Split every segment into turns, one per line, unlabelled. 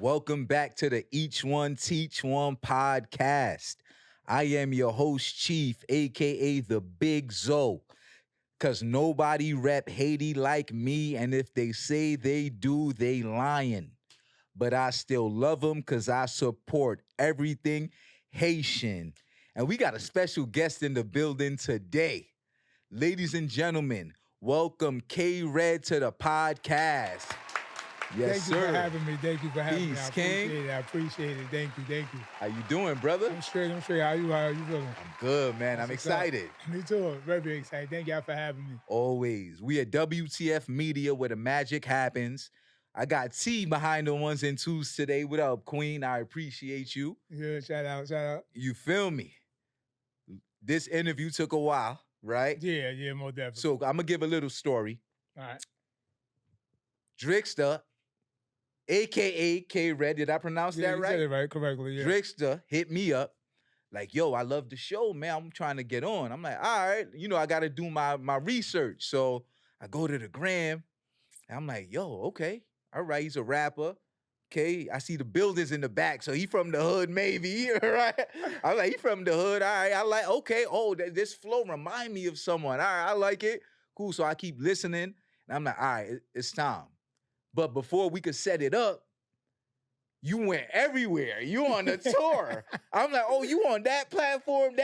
Welcome back to the Each One Teach One podcast. I am your host, Chief, aka the Big Zo. Cause nobody rep Haiti like me, and if they say they do, they lying. But I still love them cause I support everything Haitian. And we got a special guest in the building today. Ladies and gentlemen, welcome KayRed to the podcast. Yes,
Thank you for having me. Thank you for having me.
Peace,
I appreciate
King.
it. I appreciate it. Thank you.
How you doing, brother?
I'm straight. How you feeling?
I'm good, man. I'm
That's what's up.
excited.
Me too. Very excited. Thank y'all for having me.
Always. We at WTF Media where the magic happens. I got T behind the ones and twos today. What up, Queen? I appreciate you.
Good. Shout out.
You feel me? This interview took a while, right?
Yeah, more definitely.
So I'm going to give a little story.
All right.
Drickster, a.k.a. KayRed, did I pronounce
Yeah,
that
you
right?
said it right, correctly. Yeah.
Drickster hit me up like, yo, I love the show, man. I'm trying to get on. I'm like, all right, I got to do my research. So I go to the gram, and I'm like, yo, okay. All right, he's a rapper. Okay, I see the buildings in the back, so he from the hood, maybe, right? I'm like, he from the hood, all right. I like, okay, this flow remind me of someone. All right, I like it. Cool, so I keep listening, and I'm like, all right, it's time. But before we could set it up, you went everywhere. You on the tour. I'm like, oh, you on that platform?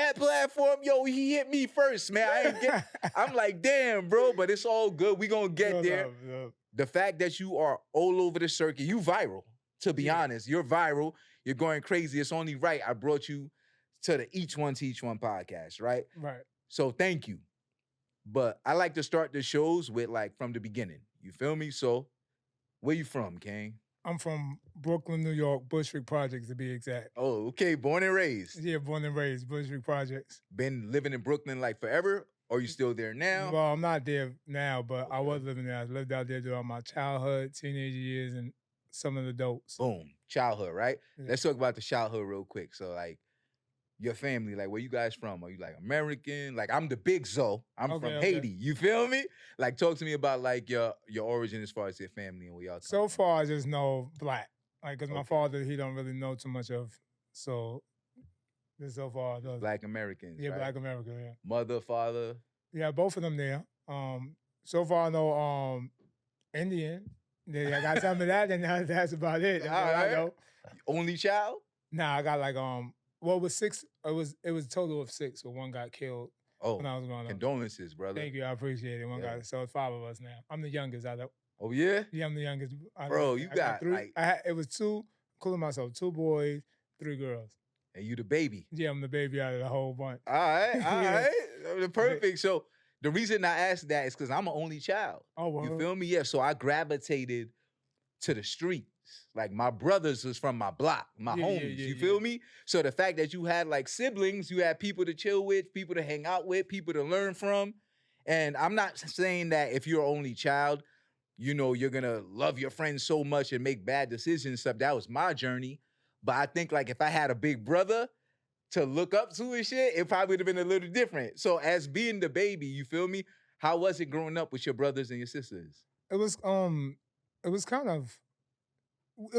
Yo, he hit me first, man. I'm like, damn, bro, but it's all good. We gonna get there.
No.
The fact that you are all over the circuit, you viral, to be honest. You're viral. You're going crazy. It's only right I brought you to the Each One Teach One podcast, right?
Right.
So thank you. But I like to start the shows with from the beginning. You feel me? So where you from, King?
I'm from Brooklyn, New York, Bushwick Projects to be exact.
Oh, okay. Born and raised.
Yeah, born and raised, Bushwick Projects.
Been living in Brooklyn forever? Or you still there now?
Well, I'm not there now, but I was living there. I lived out there throughout my childhood, teenage years, and some of the adults.
Boom. Childhood, right?
Yeah.
Let's talk about the childhood real quick. So, your family, where you guys from? Are you, American? I'm the Big Zo. I'm from Haiti. You feel me? Talk to me about, your origin as far as your family and where y'all come
So
from.
far, I just know black. Because my father, he don't really know too much of. So, this so far.
Black Americans,
Yeah,
right?
Black American, yeah.
Mother, father?
Yeah, both of them there. So far, I know Indian. Yeah, I got some of that, and that's about it. That's
All
all
right.
I know.
Only child?
Nah, I got it was 6. It was a total of 6, but one got killed
Oh,
when I was growing up.
condolences, brother.
Thank you, I appreciate it.
Yeah.
So it's 5 of us now. I'm the youngest out of.
Oh, yeah?
Yeah, I'm the youngest.
Bro, you got,
3. It was 2, including myself, 2 boys, 3 girls.
And you the baby.
Yeah, I'm the baby out of the whole bunch.
All right.
Yeah.
Perfect. So the reason I asked that is because I'm an only child.
Oh, well.
You feel me? Yeah. So I gravitated to the streets. My brothers was from my block, my homies. You feel me? So the fact that you had siblings, you had people to chill with, people to hang out with, people to learn from. And I'm not saying that if you're an only child, you're going to love your friends so much and make bad decisions and stuff. That was my journey. But I think if I had a big brother to look up to and shit, it probably would have been a little different. So as being the baby, you feel me? How was it growing up with your brothers and your sisters?
It was it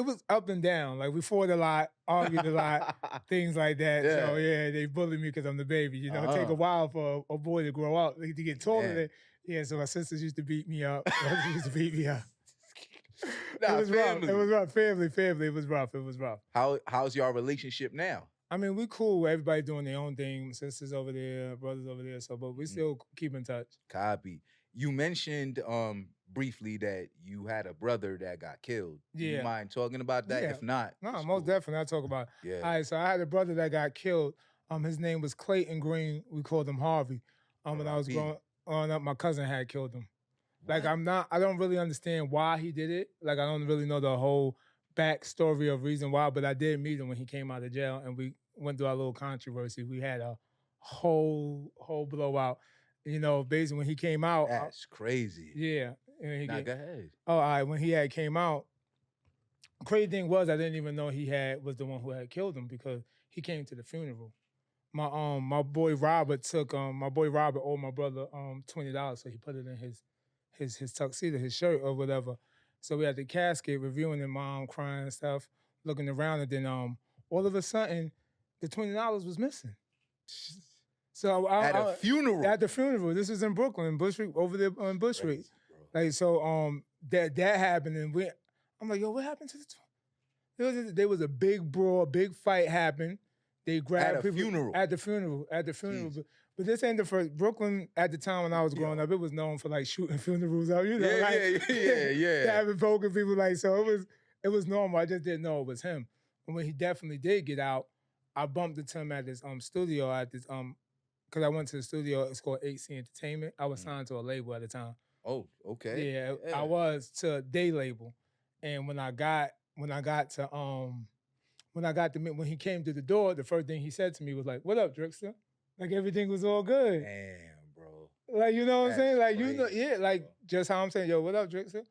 was up and down. We fought a lot, argued a lot, things like that.
Yeah.
So yeah, they bullied me because I'm the baby. It take a while for a boy to grow up, to get taller. So my sisters used to beat me up. Brothers used to beat me up.
Nah,
it was
family.
rough. It was rough. Family. It was rough.
How's your relationship now?
I mean, we cool. Everybody doing their own thing. Sisters over there, brothers over there. So, but we still keep in touch.
Copy. You mentioned briefly that you had a brother that got killed.
Yeah.
Do you mind talking about that?
Yeah.
If not,
No,
it's
most
cool.
definitely. I'll talk about it.
Yeah.
All right, so I had a brother that got killed. His name was Clayton Green. We called him Harvey. When I was growing up, my cousin had killed him. I don't really understand why he did it. I don't really know the whole backstory of reason why, but I did meet him when he came out of jail, and we went through our little controversy. We had a whole blowout. Basically when he came out.
That's crazy.
Yeah.
Go ahead.
Oh, all right. When he had came out, crazy thing was I didn't even know he was the one who had killed him because he came to the funeral. My boy Robert owed my brother $20, so he put it in his tuxedo, his shirt or whatever. So we had the casket reviewing it, mom crying and stuff. looking around, and then all of a sudden, the $20 was missing. So
at a funeral.
At the funeral. This was in Brooklyn, Bush Street, over there on Bush Street. Like, so that happened, and I'm like, yo, what happened to the there was a big brawl, big fight happened. They grabbed people at the funeral. But this ain't the first. Brooklyn at the time when I was growing up, it was known for like shooting funerals out. You know, having poking people, like, so it was normal. I just didn't know it was him. And when he definitely did get out, I bumped into him at this studio at this because I went to the studio. It's called 8C Entertainment. I was signed to a label at the time.
Oh, okay.
Yeah, I was to a day label, and when he came to the door, the first thing he said to me was like, "What up, Drickster?" Like, everything was all good.
Damn, bro.
Like, you know what I'm saying? Like,
crazy,
you know, yeah, like, bro. Just how I'm saying, yo, what up, Drickster?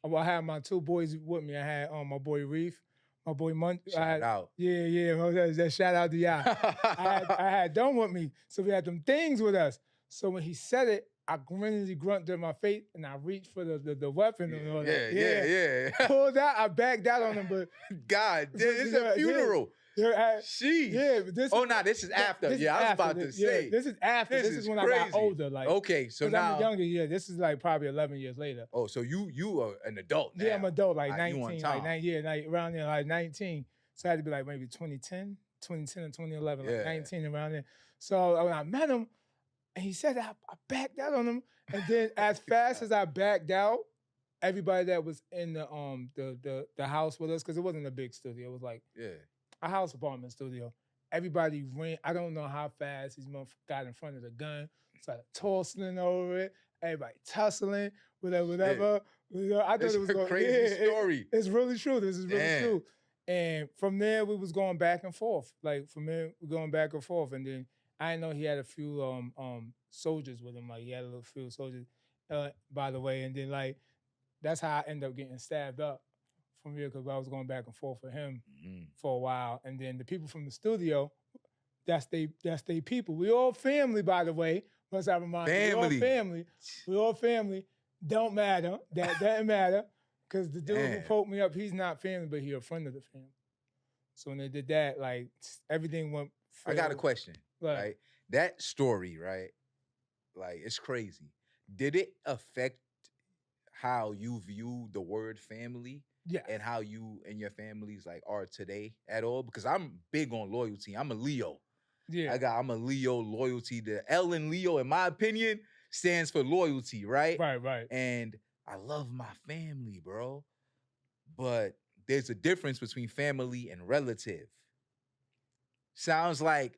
I had my 2 boys with me. I had my boy Reef, my boy
Shout out.
Yeah. That shout out to y'all. I had Don with me, so we had them things with us. So when he said it, I grunted in my face, and I reached for the weapon and all that.
Yeah.
Pulled out, I backed out on him, but
God, it's a funeral. Sheesh.
Yeah, but this
is after. I was about to say.
Yeah, this is after. This is when crazy. I got older. Like,
okay, so now
I'm younger. Yeah, this is like probably 11 years later.
Oh, so you are an adult now.
Yeah, I'm an adult, like 19, around there, like 19. So I had to be like maybe 2010 or 2011, like 19 around there. So when I met him, and he said I backed out on him, and then as fast as I backed out, everybody that was in the house with us, because it wasn't a big studio, it was like a house apartment studio. Everybody ran. I don't know how fast these motherfuckers got in front of the gun. Started tossing over it. Everybody tussling, whatever. Yeah. I thought it was
a crazy story.
It's really true. This is really true. And from there, we was going back and forth. Like, from there, we're going back and forth. And then I know he had a few soldiers with him. Like, he had a few soldiers, by the way. And then, like, that's how I ended up getting stabbed up from here, because I was going back and forth with him for a while. And then the people from the studio, that's they people. We all family, by the way. Must I remind you, we all family. We all family. Don't matter. That doesn't matter. Because the dude who poked me up, he's not family, but he a friend of the family. So when they did that, like, everything went.
I got a question. Right? That story, right? Like, it's crazy. Did it affect how you view the word family?
Yeah.
And how you and your families, like, are today at all? Because I'm big on loyalty. I'm a Leo.
Yeah.
I'm a Leo. Loyalty. The L in Leo, in my opinion, stands for loyalty, right?
Right.
And I love my family, bro. But there's a difference between family and relative. Sounds like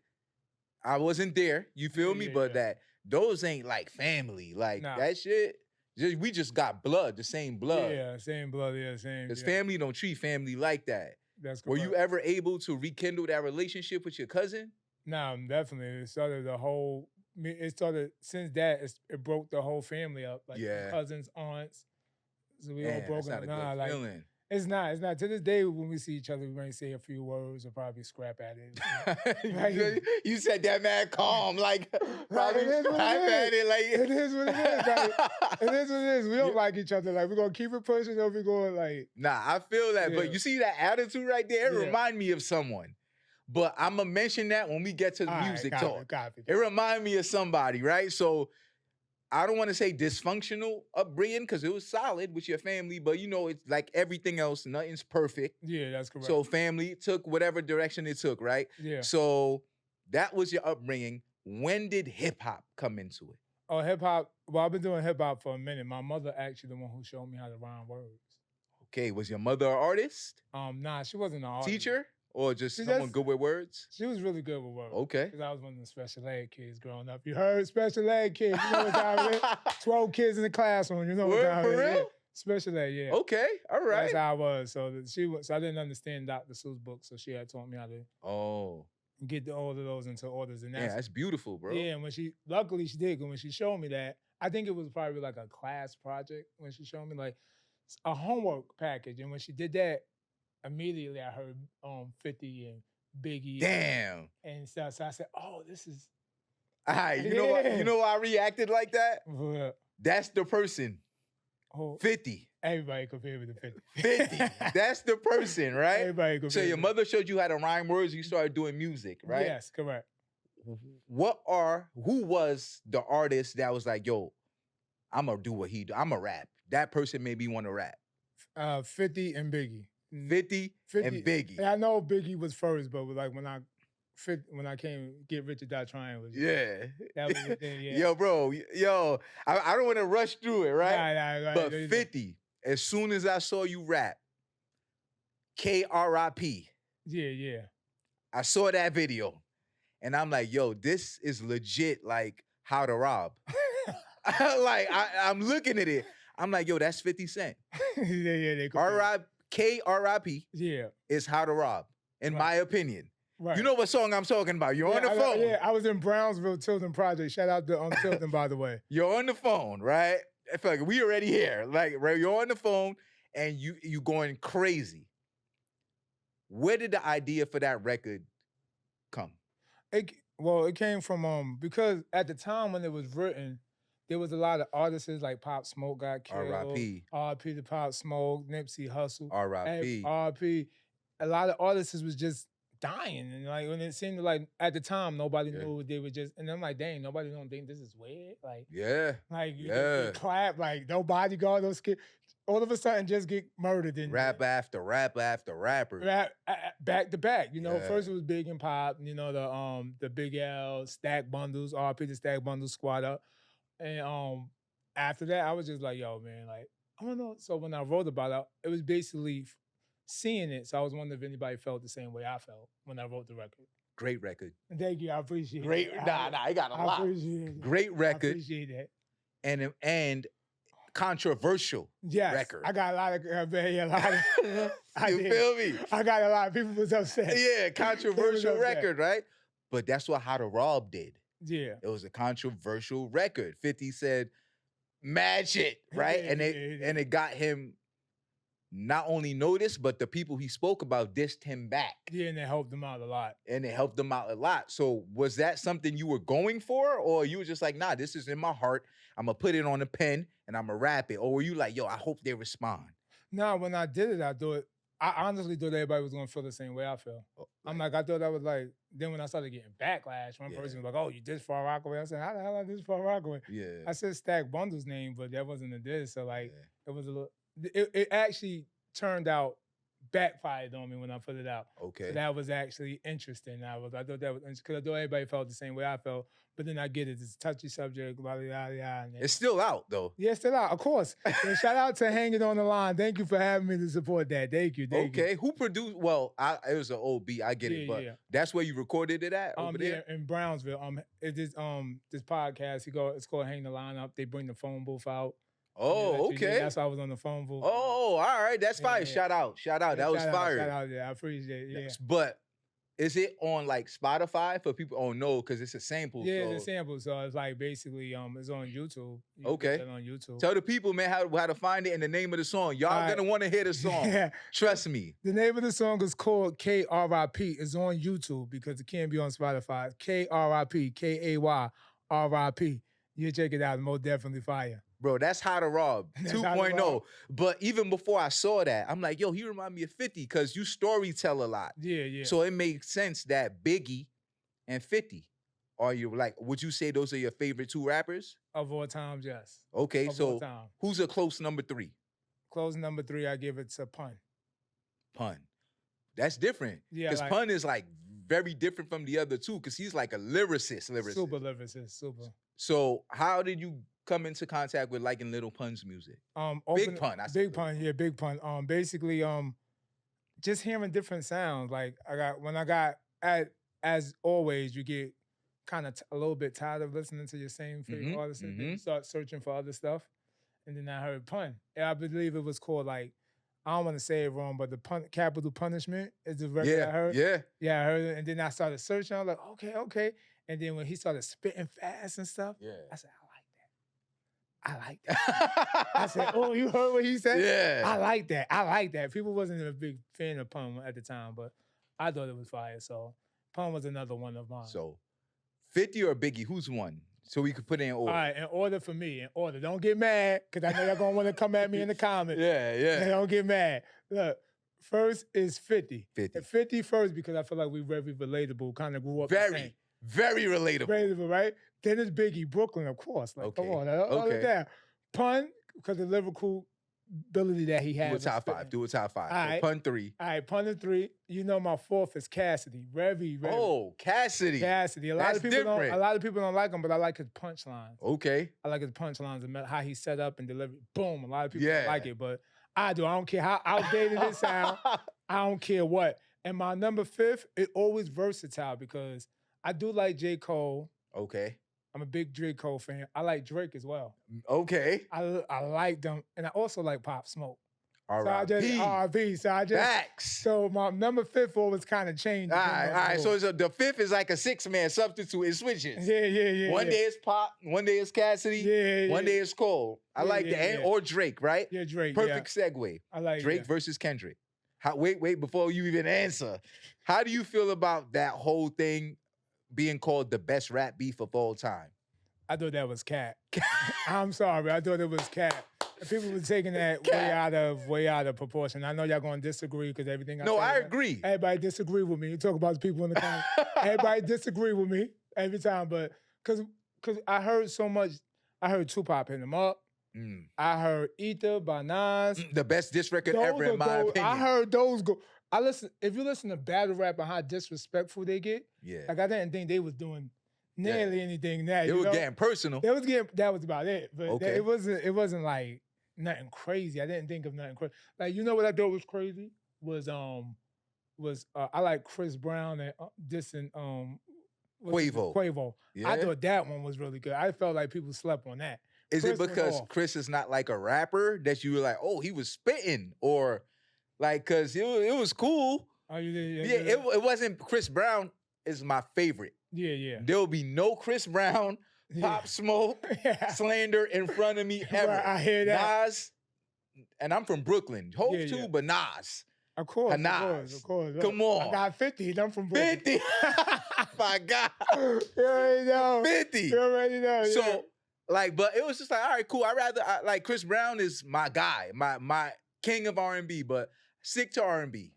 I wasn't there, you feel me? But that those ain't like family. Like, that shit, we just got blood, the same blood.
Yeah, same blood, same.
Because family don't treat family like that.
That's correct.
Were you ever able to rekindle that relationship with your cousin?
No, definitely. It started since that, it broke the whole family up. Like, cousins, aunts. So we all broke up.
Nah, feeling.
It's not. To this day, when we see each other, we may say a few words or probably scrap at
it. You said that, man, calm. Like, probably scrap at it. Like,
it is what it is. Like, it is what it is. We don't like each other. Like, we're going to keep it pushing or we're going, like.
Nah, I feel that. But you see that attitude right there? It remind me of someone. But I'm going to mention that when we get to the music talk.
Copy.
It remind me of somebody, right? So, I don't want to say dysfunctional upbringing, because it was solid with your family, but you know, it's like everything else, nothing's perfect.
Yeah, that's correct.
So family took whatever direction it took, right?
Yeah.
So that was your upbringing. When did hip hop come into it?
Oh, hip hop. Well, I've been doing hip hop for a minute. My mother actually the one who showed me how to rhyme words.
Okay, was your mother an artist?
Nah, she wasn't an artist.
Teacher? Or just someone good with words?
She was really good with words.
Okay.
Because I was one of the special ed kids growing up. You heard special ed kids. You know what time it is? 12 kids in the classroom. You know what time it is?
For real?
Special ed, yeah.
Okay, all right.
That's how I was. So I didn't understand Dr. Seuss' book, so she had taught me how to get all of those into orders. And
that's beautiful, bro.
Yeah, and luckily she did, because when she showed me that, I think it was probably like a class project when she showed me, like, a homework package. And when she did that, immediately I heard 50 and Biggie.
Damn.
And so I said, oh, this is.
All right, you know why I reacted like that?
What?
That's the person. 50.
Everybody compared me to 50.
50. That's the person, right?
Everybody compared
So your mother showed you how to rhyme words. You started doing music, right?
Yes, correct.
Who was the artist that was like, yo, I'm going to do what he do. I'm going to rap. That person made me want to rap.
50 and Biggie.
50 and Biggie.
And I know Biggie was first, but like when I came Get Rich or Die Trying was
yeah.
That was the thing, yeah.
Yo, bro, I don't want to rush through it, right?
Right.
But 50, as soon as I saw you rap, KRIP.
Yeah.
I saw that video, and I'm like, yo, this is legit like How to Rob. Like, I'm looking at it. I'm like, yo, that's 50 Cent.
yeah.
KRIP
Yeah.
is How to Rob, in my opinion.
Right.
You know what song I'm talking about. You're on the phone.
I was in Brownsville Tilden Project. Shout out to Tilden, by the way.
You're on the phone, right? I feel like we already here. Like, right, you're on the phone and you going crazy. Where did the idea for that record come?
It came from because at the time when it was written, there was a lot of artists like Pop Smoke got killed.
R.I.P.
R.I.P. to Pop Smoke, Nipsey Hussle.
R.I.P.
R.I.P. A lot of artists was just dying, and like when it seemed like at the time nobody knew, they were just, and I'm like, dang, nobody don't think this is weird, like you clap, like no bodyguard, no skit, all of a sudden just get murdered and
rap after rapper,
back to back. First it was Big and Pop, the Big L, Stack Bundles, RP the Stack Bundles squad up, and after that I was just like, yo man, like I don't know. So when I wrote about it, it was basically seeing it, so I was wondering if anybody felt the same way I felt when I wrote the record.
Great record.
Thank you, I appreciate it.
Great, I got a lot.
I appreciate it.
Great record.
I appreciate that.
And controversial record.
I got a lot of,
you feel me?
I got a lot of people was upset.
Yeah, controversial record, right? But that's what How to Rob did.
Yeah.
It was a controversial record. 50 said, mad shit, right? And it got him not only noticed, but the people he spoke about dissed him back.
Yeah, and it helped him out a lot.
So was that something you were going for? Or you were just like, nah, this is in my heart. I'm going to put it on a pen and I'm going to rap it. Or were you like, yo, I hope they respond?
No, when I did it, I honestly thought everybody was going to feel the same way I feel. I'm like, I thought that was like, then when I started getting backlash, one person was like, oh, you dissed Far Rockaway? I said, how the hell I dissed Far Rockaway?
Yeah.
I said Stack Bundle's name, but that wasn't a diss. So like, it was a little... It actually turned out backfired on me when I put it out.
Okay.
So that was actually interesting. I thought that was because I thought everybody felt the same way I felt. But then I get it. It's a touchy subject. Blah, blah, blah, blah,
it's still out though.
Yeah, it's still out. Of course. And shout out to Hanging on the Line. Thank you for having me to support that. Thank you.
Okay. Who produced? Well, it was an old beat. I get it, but that's where you recorded it at over there
in Brownsville. This podcast. It's called Hang the Line Up. They bring the phone booth out.
Oh, okay.
That's why I was on the phone booth.
Oh, all right. That's fire.
Yeah.
Shout out. That was fire.
Shout out. Yeah, I appreciate it. Yeah.
But is it on like Spotify for people? Oh no, because it's a sample.
Yeah, it's a sample. So it's like basically it's on YouTube.
Okay.
It's on YouTube.
Tell the people, man, how to find it and the name of the song. Y'all gonna want to hear the song. Trust me.
The name of the song is called KRIP. It's on YouTube because it can't be on Spotify. KRIP, KAYRIP. You check it out. It's most definitely fire.
Bro, that's How to Rob 2.0. But even before I saw that, I'm like, yo, he remind me of 50 because you story tell a lot.
Yeah.
So it makes sense that Biggie and 50 are you like, would you say those are your favorite two rappers?
Of all time, yes.
Okay, so who's a close number 3?
Close number 3, I give it to Pun.
Pun. That's different. Yeah. Because Pun is like very different from the other two because he's like a lyricist.
Super lyricist, super.
So how did you come into contact with liking Little Pun's music? Big Pun.
Big Pun. Basically, just hearing different sounds. Like as always, you get kind of a little bit tired of listening to your same favorite artists, and then you start searching for other stuff. And then I heard Pun. And I believe it was called like, I don't want to say it wrong, but the Capital Punishment is the record I heard. Yeah, I heard it. And then I started searching. I was like, okay. And then when he started spitting fast and stuff, I said, I like that. I said, oh, you heard what he said?
Yeah.
I like that. People wasn't a big fan of Pun at the time, but I thought it was fire. So Pun was another one of mine.
So 50 or Biggie, who's won? So we could put it in order.
All right, in order for me, in order. Don't get mad, because I know y'all going to want to come at me in the comments.
Yeah.
Don't get mad. Look, first is 50.
50.
And 50 first because I feel like we very relatable, kind of grew up
Very relatable.
Relatable, right? Then it's Biggie, Brooklyn, of course. Like, come on.
Okay.
That. Pun, because of the lyrical ability that he had.
Do a top five.
All right.
Pun 3.
All right, pun 3. You know my 4th is Cassidy. Very.
Oh, Cassidy.
A lot of people don't like him, but I like his punchlines.
Okay.
I like his punchlines and how he set up and delivered. Boom. A lot of people don't like it, but I do. I don't care how outdated it sounds. I don't care what. And my number 5th, it always versatile because I do like J. Cole.
Okay.
I'm a big J. Cole fan. I like Drake as well.
Okay.
I like them. And I also like Pop Smoke.
R.I.P.
R.I.P. So my number 5th always kind of changed.
All right. So the 5th is like a 6-man substitute. It switches.
Yeah.
One day it's Pop, one day it's Cassidy, one day it's Cole. I like that. Or Drake, right?
Yeah, Drake.
Perfect segue.
I like
Drake versus Kendrick. Wait, before you even answer. How do you feel about that whole thing being called the best rap beef of all time?
I thought that was cat. I'm sorry, I thought it was cat. People were taking that way out of proportion. I know y'all gonna disagree because everything.
I agree.
Everybody disagree with me. You talk about the people in the comments. Everybody disagree with me every time, but because I heard so much. I heard Tupac hitting him up. I heard Ether by Nas.
The best diss record ever, in my opinion.
I heard those go. If you listen to battle rap and how disrespectful they get, like I didn't think they was doing nearly anything that
they were getting personal.
That was about it, but it wasn't like nothing crazy. I didn't think of nothing crazy. Like, you know what I thought was crazy was I like Chris Brown and dissing
Quavo. Yeah.
I thought that one was really good. I felt like people slept on that.
Is it because Chris is not like a rapper that you were like, oh, he was spitting, or like, cause it was cool?
Oh, you did?
Yeah, it wasn't. Chris Brown is my favorite.
Yeah.
There will be no Chris Brown, Pop Smoke, slander in front of me ever.
Right, I hear that.
Nas, and I'm from Brooklyn. Hope too, but Nas.
Of course.
Come on.
I got 50. I'm from Brooklyn.
50. My God.
You already know.
50.
You already know.
So, like, but it was just like, all right, cool. Like Chris Brown is my guy, my king of R&B, but stick to R&B,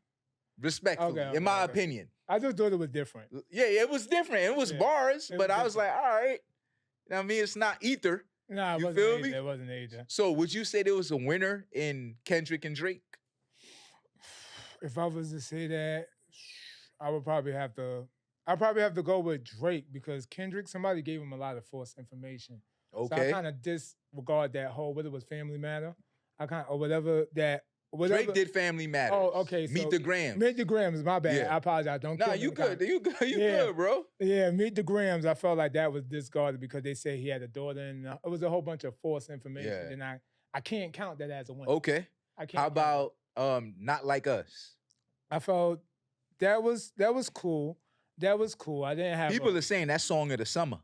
respectfully, in my opinion.
I just thought it was different.
Yeah, it was different. It was bars, but I was like, all right. You know what I mean? It's not Ether.
Nah,
you feel me?
It wasn't either.
So would you say there was a winner in Kendrick and Drake?
If I was to say that, I would probably have to go with Drake because Kendrick, somebody gave him a lot of false information.
Okay.
So I kind of disregard that whole, whether it was Family Matter,
Drake did Family Matters.
Oh, okay.
Meet the Grams.
Meet the Grams, my bad.
Yeah.
I apologize. Don't kill me.
You good. You good, bro.
Yeah, Meet the Grams, I felt like that was discarded because they said he had a daughter and it was a whole bunch of false information.
Yeah.
And I can't count that as a win.
Okay.
I can't.
How about Not Like Us?
I felt that was cool. That was cool. I didn't have
people are saying that song of the summer.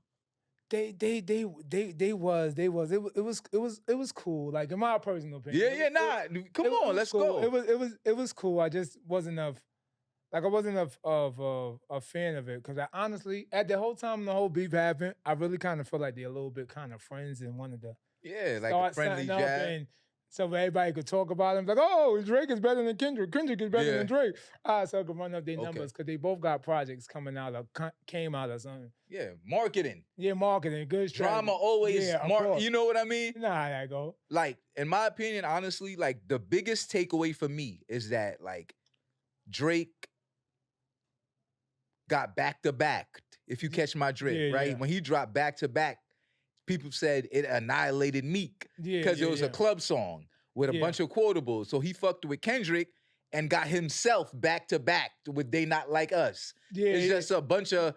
They was. It was cool. Like in my personal opinion.
Come on, let's
cool.
go.
It was cool. I just wasn't of a fan of it because I honestly, at the whole time the whole beef happened, I really kind of felt like they're a little bit kind of friends and wanted to
like a friendly jab.
So everybody could talk about him, like, oh, Drake is better than Kendrick. Kendrick is better than Drake. So I could run up their numbers because they both got projects came out or something.
Yeah, marketing.
Yeah, marketing. Good strategy.
Drama always. You know what I mean?
Nah, I go.
Like, in my opinion, honestly, like the biggest takeaway for me is that like Drake got back to back. If you catch my drift, right? Yeah. When he dropped back to back. People said it annihilated Meek because it was a club song with a bunch of quotables. So he fucked with Kendrick and got himself back to back with They Not Like Us. It's just a bunch of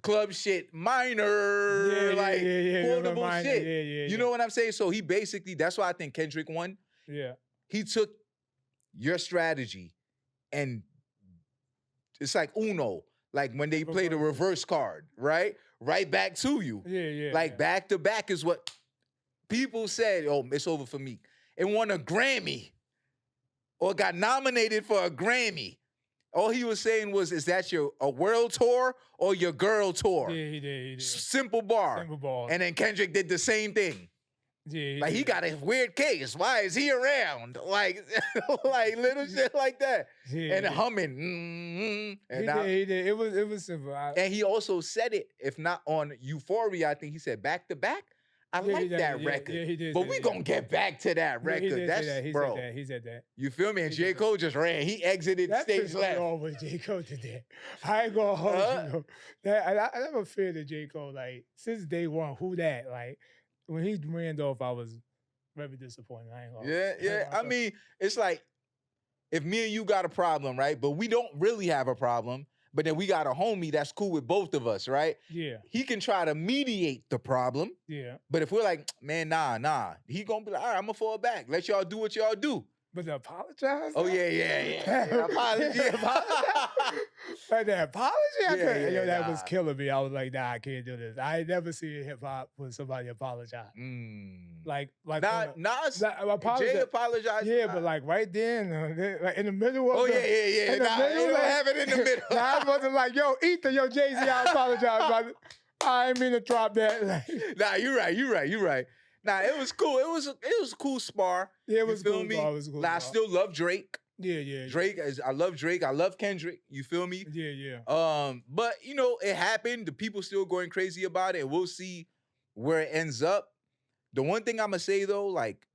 club shit, minor, quotable shit. You know what I'm saying? So he basically, that's why I think Kendrick won.
Yeah.
He took your strategy and it's like Uno. Like when they play the reverse card, right? Right back to you. Like back to back is what people said, oh, it's over for me. It won a Grammy or got nominated for a Grammy. All he was saying was, is that a world tour or your girl tour?
Yeah, he did.
Simple bar.
Simple bar.
And then Kendrick did the same thing.
Yeah,
he got a weird case. Why is he around? Like little shit like that.
Yeah,
and humming.
He did. It was simple.
And he also said it, if not on Euphoria, I think he said back to back. I like that record.
Yeah, he did.
But we gonna get back to that record.
He said that.
You feel me? And J. Cole just ran. He exited stage left.
When J. Cole did that. I ain't gonna hold you. I never feared that J. Cole, like, since day one, who that? Like, when he ran off, I was very disappointed. I ain't gonna
Yeah. I mean, it's like, if me and you got a problem, right? But we don't really have a problem. But then we got a homie that's cool with both of us, right?
Yeah.
He can try to mediate the problem.
Yeah.
But if we're like, man, nah, he gonna be like, all right, I'm gonna fall back. Let y'all do what y'all do.
But to apologize?
Oh, yeah. Apology.
Like the apology? That
nah.
was killing me. I was like, nah, I can't do this. I ain't never seen hip-hop when somebody apologize. Like
Nas,
apologize.
Jay apologized.
Yeah, but like right then, like in the middle of
yeah. Nah, they don't have it in the middle.
Nas wasn't like, yo, Jay-Z, I apologize, brother. I ain't mean to drop that.
Nah, you're right. Nah, it was cool. It was a cool spar.
Yeah, it was cool.
Me?
It was cool.
Nah, I still love Drake.
Yeah.
I love Drake. I love Kendrick. You feel me?
Yeah.
But it happened. The people still going crazy about it. We'll see where it ends up. The one thing I'm gonna say though, like,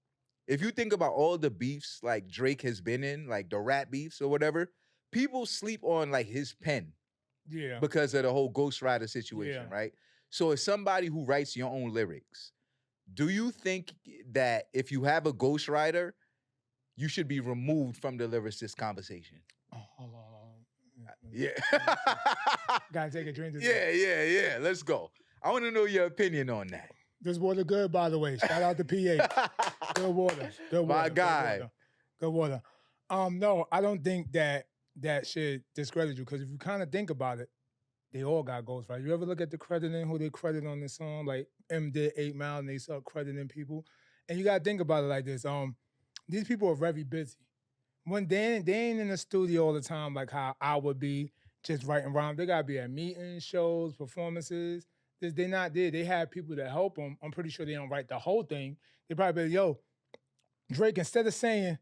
if you think about all the beefs like Drake has been in, like the rap beefs or whatever, people sleep on like his pen.
Yeah.
Because of the whole ghostwriter situation, right? So as somebody who writes your own lyrics, do you think that if you have a ghostwriter, you should be removed from the lyricist conversation?
Oh, hold on.
Yeah.
Gotta take a drink.
Yeah. Let's go. I want to know your opinion on that.
This water good, by the way. Shout out to PA. Good water.
My guy.
Good water. No, I don't think that should discredit you, because if you kind of think about it, they all got ghostwriters. You ever look at the crediting, who they credit on this song? Like M did 8 Mile and they start crediting people. And you gotta think about it like this. These people are very busy. When they ain't in the studio all the time like how I would be just writing rhymes. They gotta be at meetings, shows, performances. They're not there. They have people that help them. I'm pretty sure they don't write the whole thing. They probably be like, yo, Drake, instead of saying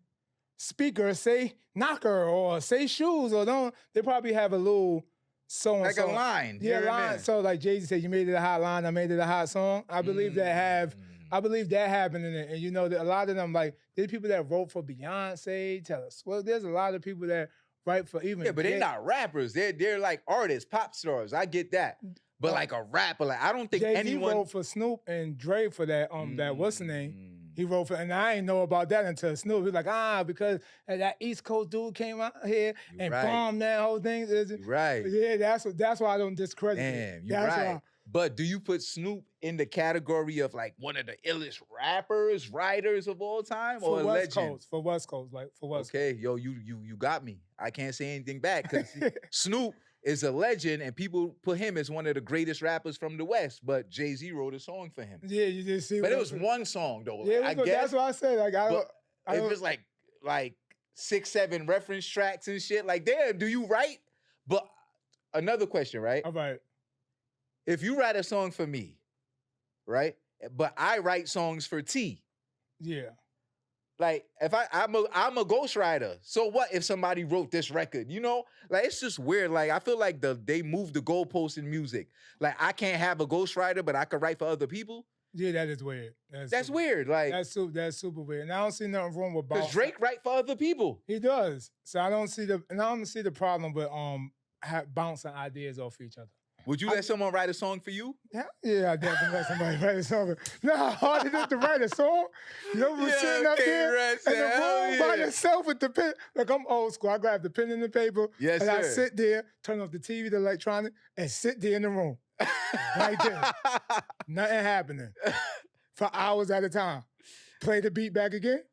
speaker, say knocker or say shoes, or don't. They probably have a little so and so.
Like a line.
Yeah, line. So like Jay-Z said, you made it a hot line, I made it a hot song. I believe that happened in it. And that a lot of them, like, there's people that wrote for Beyonce, Taylor Swift. There's a lot of people that write for even.
Yeah, but they're not rappers. They're like artists, pop stars. I get that. But like a rapper, like I don't think
Jay-Z
anyone
wrote for Snoop and Dre for that that what's the name? He wrote for, and I ain't know about that until Snoop. He's like, because that East Coast dude came out here and bombed that whole thing.
Right.
Yeah, that's why I don't discredit it.
Damn, you're right. But do you put Snoop in the category of like one of the illest rappers, writers of all time, or a legend?
For West Coast, like for West Coast.
Okay, yo, you got me. I can't say anything back because Snoop is a legend, and people put him as one of the greatest rappers from the West. But Jay-Z wrote a song for him.
Yeah, you just see.
But it was one song though.
Yeah, I guess that's what I said. Like
if it's like 6, 7 reference tracks and shit, like damn, do you write? But another question, right?
All right.
If you write a song for me, right? But I write songs for T.
Yeah.
Like if I'm a ghostwriter. So what if somebody wrote this record? You know, like it's just weird. Like I feel like they moved the goalposts in music. Like I can't have a ghostwriter, but I could write for other people.
Yeah, that is weird.
That's weird. Like
that's super weird. And I don't see nothing wrong with
because Drake write for other people.
He does. So I don't see the problem with bouncing ideas off each other.
Would you let someone write a song for you?
Yeah, I definitely let somebody write a song. No, hard enough to write a song. You know, we're sitting up there in the room by yourself with the pen. Like, I'm old school. I grab the pen and the paper, and I sit there, turn off the TV, the electronic, and sit there in the room. Right there. Nothing happening. For hours at a time. Play the beat back again.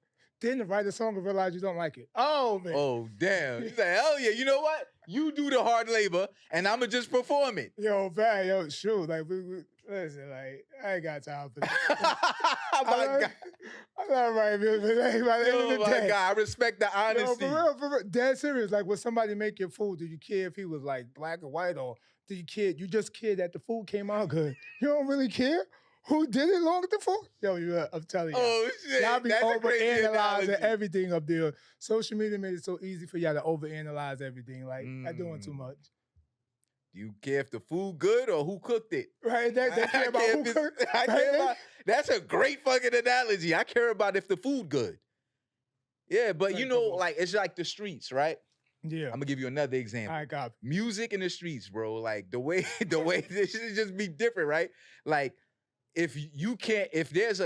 Then write a song and realize you don't like it. Oh, man.
Oh, damn. You say, hell yeah. You know what? You do the hard labor, and I'ma just perform it.
Yo, man, shoot. Like, Listen, like, I ain't got time for that.
Oh my God.
I'm not writing music. By the end of
Oh
the
my
day.
God, I respect the honesty.
No, for real, dead serious. Like, when somebody make your food, do you care if he was like black or white, or do you care? You just care that the food came out good. You don't really care who did it long as the food. Yo, I'm telling you.
Oh shit,
Y'all be
that's a crazy
overanalyzing
analogy.
everything up there. Social media made it so easy for y'all to overanalyze everything. Like, I'm doing too much.
Do you care if the food good or who cooked it?
Right? They care about who cooked.
I care about. That's a great fucking analogy. I care about if the food good. Yeah, but you know, like it's like the streets, right?
Yeah.
I'm gonna give you another example.
I got
music in the streets, bro. Like the way this should just be different, right? Like if there's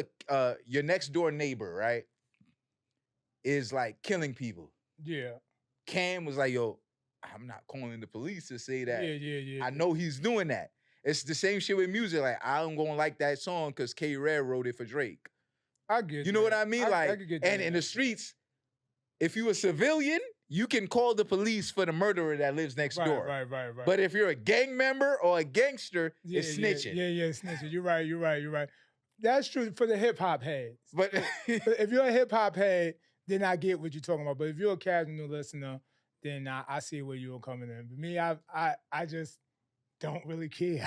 your next door neighbor, right, is like killing people.
Yeah.
Cam was like, yo, I'm not calling the police to say that.
Yeah.
I know he's doing that. It's the same shit with music. Like, I'm gonna like that song because KayRed wrote it for Drake.
I get
you know what I mean?
I could get
and
that.
in the streets, if you a civilian, you can call the police for the murderer that lives next door.
Right.
But if you're a gang member or a gangster, it's snitching.
Yeah, snitching. You're right. That's true for the hip hop heads.
But
if you're a hip hop head, then I get what you're talking about. But if you're a casual listener, then I see where you're coming in. But me, I just don't really care.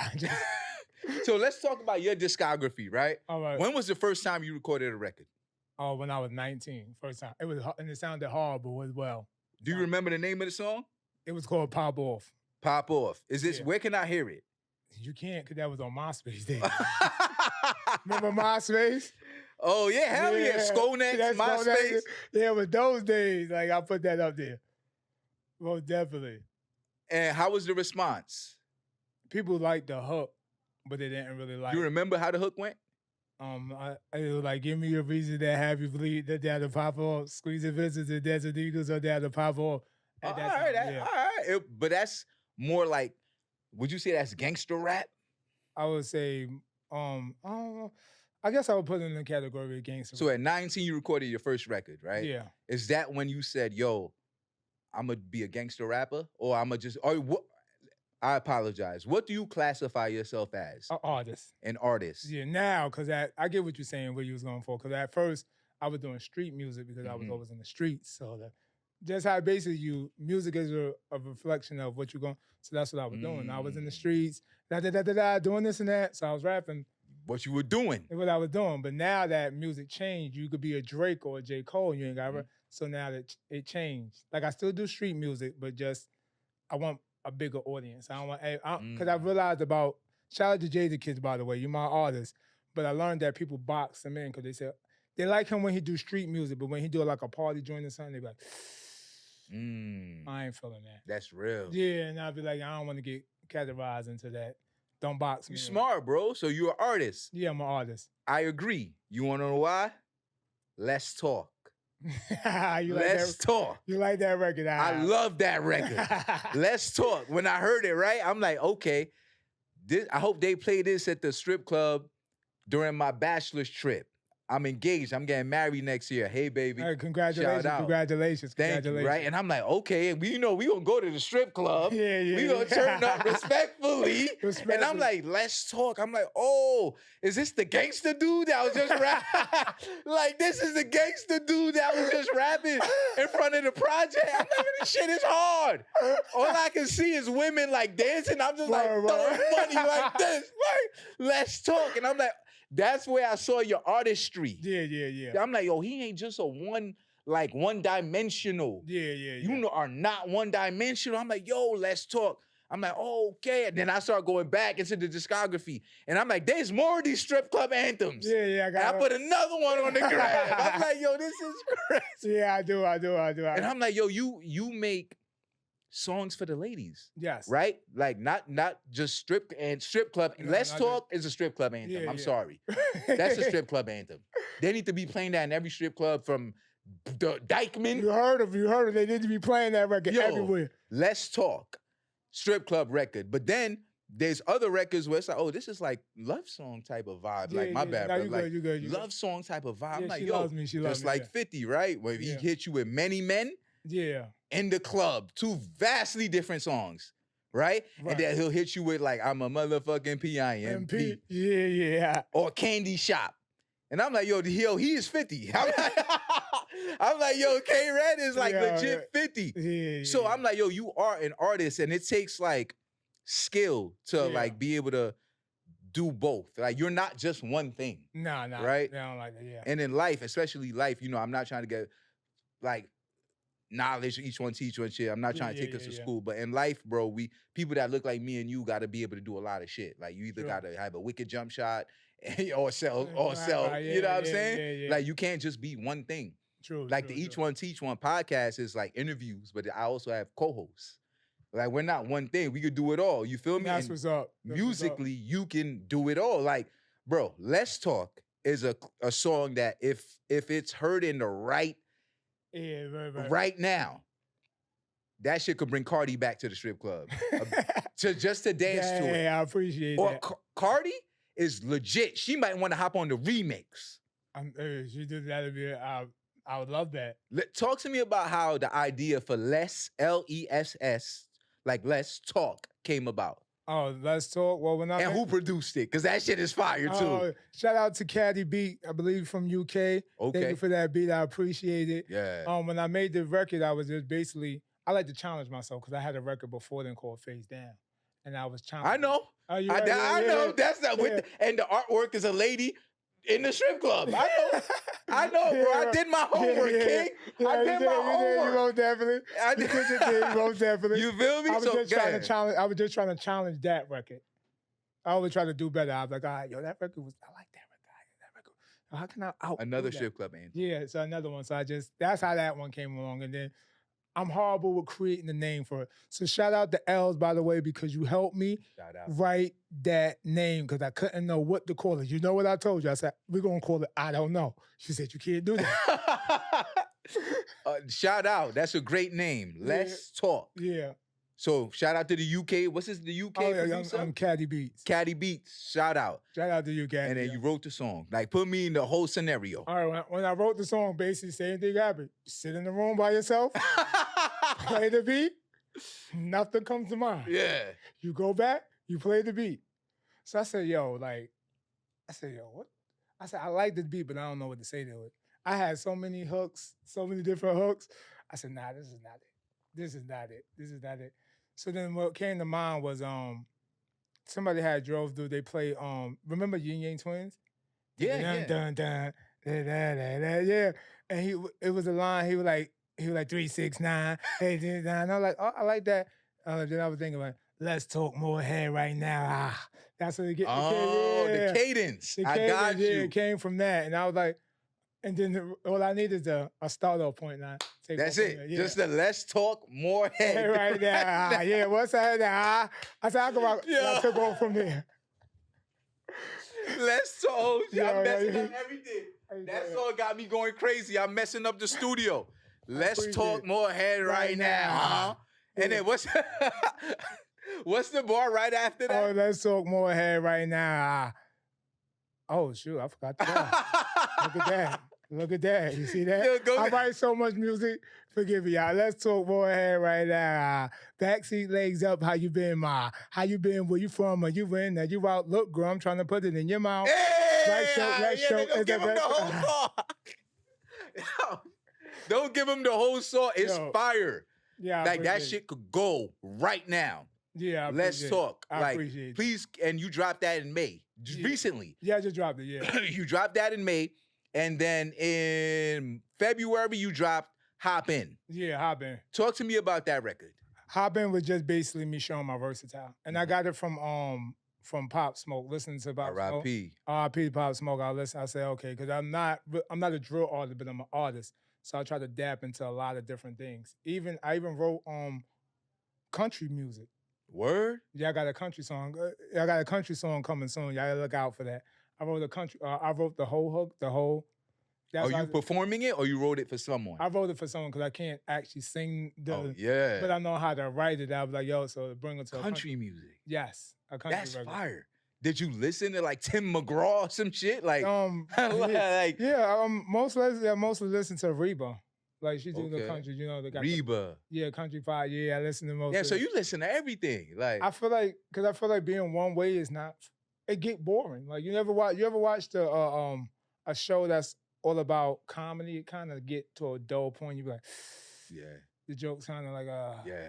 So let's talk about your discography, right?
All right.
When was the first time you recorded a record?
Oh, when I was 19, first time. And it sounded horrible as well.
Do you remember the name of the song?
It was called Pop Off.
Pop Off. Is this, where can I hear it?
You can't, because that was on MySpace then. Remember MySpace?
Oh, yeah, hell yeah. Skonex, MySpace.
Yeah, with those days, like, I put that up there. Most definitely.
And how was the response?
People liked the hook, but they didn't really like.
You remember how the hook went?
It was like, give me a reason that have you believe that they're the pop off, squeezing visits and Desert Eagles or they're the pop off.
All right. But that's more like, would you say that's gangster rap?
I would say, I guess I would put it in the category of gangster rap.
So at 19, you recorded your first record, right?
Yeah.
Is that when you said, yo, I'm going to be a gangster rapper? Or I'm going to just, or what? I apologize. What do you classify yourself as?
An artist.
An artist.
Yeah, now, because I get what you're saying, what you was going for. Because at first, I was doing street music because I was always in the streets. So just how basically music is a reflection of what you're going. So that's what I was doing. I was in the streets, doing this and that. So I was rapping.
What you were doing.
What I was doing. But now that music changed, you could be a Drake or a J. Cole and you ain't got to. So now that it changed. Like I still do street music, but just I want a bigger audience. I don't want, because I realized about, shout out to Jay-Z Kids, by the way, you're my artist, but I learned that people box him in because they said, they like him when he do street music, but when he do like a party joint or something, they be like, I ain't feeling that.
That's real.
Yeah, and I'll be like, I don't want to get categorized into that. Don't box me.
You smart, bro. So you're an artist.
Yeah, I'm an artist.
I agree. You want to know why? Let's talk.
Let's
talk.
You like that record?
I love that record. Let's talk. When I heard it, right, I'm like, okay, I hope they play this at the strip club during my bachelor's trip. I'm engaged. I'm getting married next year. Hey, baby.
Hey, congratulations. Congratulations.
Thank you, right? And I'm like, okay, we going to go to the strip club.
Yeah.
We going to turn up respectfully. And I'm like, let's talk. I'm like, oh, is this the gangster dude that was just rapping? Like, this is the gangster dude that was just rapping in front of the project. I'm like, this shit is hard. All I can see is women, like, dancing. I'm just like, throwing money like this. Like, let's talk. And I'm like, that's where I saw your artistry.
Yeah.
I'm like, yo, he ain't just a one-dimensional.
Yeah.
You are not one-dimensional. I'm like, yo, let's talk. I'm like, oh, okay. And then I start going back into the discography. And I'm like, there's more of these strip club anthems.
Yeah.
I put another one on the grab. I'm like, yo, this is crazy.
Yeah, I do.
And I'm like, yo, you make songs for the ladies.
Yes.
Right? Like not just strip club. No, Let's Talk is a strip club anthem. I'm sorry. That's a strip club anthem. They need to be playing that in every strip club from the Dykeman.
You heard of. They need to be playing that record everywhere.
Let's Talk. Strip club record. But then there's other records where it's like, oh, this is like love song type of vibe. Like, my bad, bro. Like,
you good.
Love song type of vibe.
Yeah,
I'm like,
she
yo,
loves me.
just like 50, right? Where he hit you with Many Men.
Yeah.
In the Club. Two vastly different songs, right? And then he'll hit you with like, I'm a motherfucking P.I.M.P.
Yeah.
Or Candy Shop. And I'm like, yo, he is 50. I'm like, yo, KayRed is like legit 50.
Yeah.
So I'm like, yo, you are an artist, and it takes like skill to like be able to do both. Like, you're not just one thing.
Nah.
Right?
I don't like that, yeah.
And in life, especially life, you know, I'm not trying to get like knowledge, each one teach one shit. I'm not trying to take us to school. But in life, bro, people that look like me and you got to be able to do a lot of shit. Like, you either got to have a wicked jump shot or sell, you know what I'm saying?
Yeah.
Like, you can't just be one thing. Like the Each One Teach One podcast is like interviews, but I also have co-hosts. Like, we're not one thing. We could do it all. You feel me?
That's what's up.
Musically, you can do it all. Like, bro, Let's Talk is a song that if it's heard in the right now, that shit could bring Cardi back to the strip club. to dance to it.
Yeah, I appreciate that.
Or Cardi is legit. She might want to hop on the remix.
She did that. I would love that.
Talk to me about how the idea for Less, Less, like Let's Talk came about.
Oh, Let's Talk. Well,
and who produced it? Because that shit is fire too.
Shout out to Caddy Beat, I believe from UK.
Okay.
Thank you for that beat. I appreciate it.
Yeah.
When I made the record, I was just basically, I like to challenge myself because I had a record before then called Face Down. And I was challenging.
I know. I know. That's not with and the artwork is a lady in the strip club. I know, bro. I did my homework, King. I did my homework.
You most definitely.
I did.
You most definitely.
You feel me?
I was just trying to challenge that record. I always try to do better. I was like, all right, yo, that record was, I like that record. How can I out
another strip club anthem?
Yeah, so another one. So that's how that one came along. And then I'm horrible with creating the name for it. So shout out to Els, by the way, because you helped me write that name because I couldn't know what to call it. You know what I told you? I said, we're going to call it I Don't Know. She said, you can't do that.
Shout out. That's a great name. Let's Talk.
Yeah.
So shout out to the UK. What's this, the UK producer?
I'm Caddy Beats.
Caddy Beats. Shout out.
Shout out to you, Caddy.
And then you wrote the song. Like, put me in the whole scenario.
All right, when I wrote the song, basically same thing happened. You sit in the room by yourself, play the beat, nothing comes to mind.
Yeah.
You go back, you play the beat. So I said, what? I said, I like the beat, but I don't know what to say to it. I had so many hooks, so many different hooks. I said, nah, this is not it. This is not it. So then what came to mind was somebody had drove through, they played remember Yin Yang Twins?
Yeah.
Dun, dun, yeah. And it was a line, he was like 369, 869. And I was like, oh, I like that. Then I was thinking like, let's talk more head right now. That's what it get.
The cadence. I got you.
Yeah, it came from that. And I was like, and then all I need is a start-off point now.
That's it. Yeah. Just the let's talk more head.
Right there. Yeah, once I heard that, I said, I took off from there.
Let's talk. I'm messing up everything. That song got me going crazy. I'm messing up the studio. Let's talk more head right now. Yeah. And then what's the bar right after that?
Oh, let's talk more head right now. Oh, shoot, I forgot that. Look at that. You see that? I write so much music. Forgive me, y'all. Let's talk more head right now. Backseat legs up. How you been, ma? How you been? Where you from? Are you in? Are you out? Look, girl, I'm trying to put it in your mouth.
Let's show. Give him the whole song. Don't give him the whole song. It's fire.
Yeah,
like that shit could go right now.
Yeah,
let's talk.
I appreciate it.
Please, and you dropped that in May. Recently.
Yeah, I just dropped it, yeah.
You dropped that in May, and then in February, you dropped Hop In.
Yeah, Hop In.
Talk to me about that record.
Hop In was just basically me showing my versatile. And I got it from Pop Smoke, listening to Pop Smoke.
R.I.P.
R.I.P. Pop Smoke. I say, okay, because I'm not a drill artist, but I'm an artist. So I try to dap into a lot of different things. I even wrote country music.
Word?
Yeah, I got a country song. I got a country song coming soon. Y'all gotta look out for that. I wrote I wrote the whole hook, the whole.
Are you performing it or you wrote it for someone?
I wrote it for someone because I can't actually sing
yeah.
But I know how to write it. I was like, so bring it to
country music.
Yes, a country
That's
record.
fire. Did you listen to like Tim McGraw or some shit? Like,
mostly listen to Reba. Like she do the country, you know, they got
Reba.
Country Fire. Yeah, I listen to most.
Yeah, so you listen to everything. Like
I feel like being one way is not. It get boring. Like you ever watched a show that's all about comedy? It kind of get to a dull point. You be like,
yeah,
the jokes kind of like
yeah.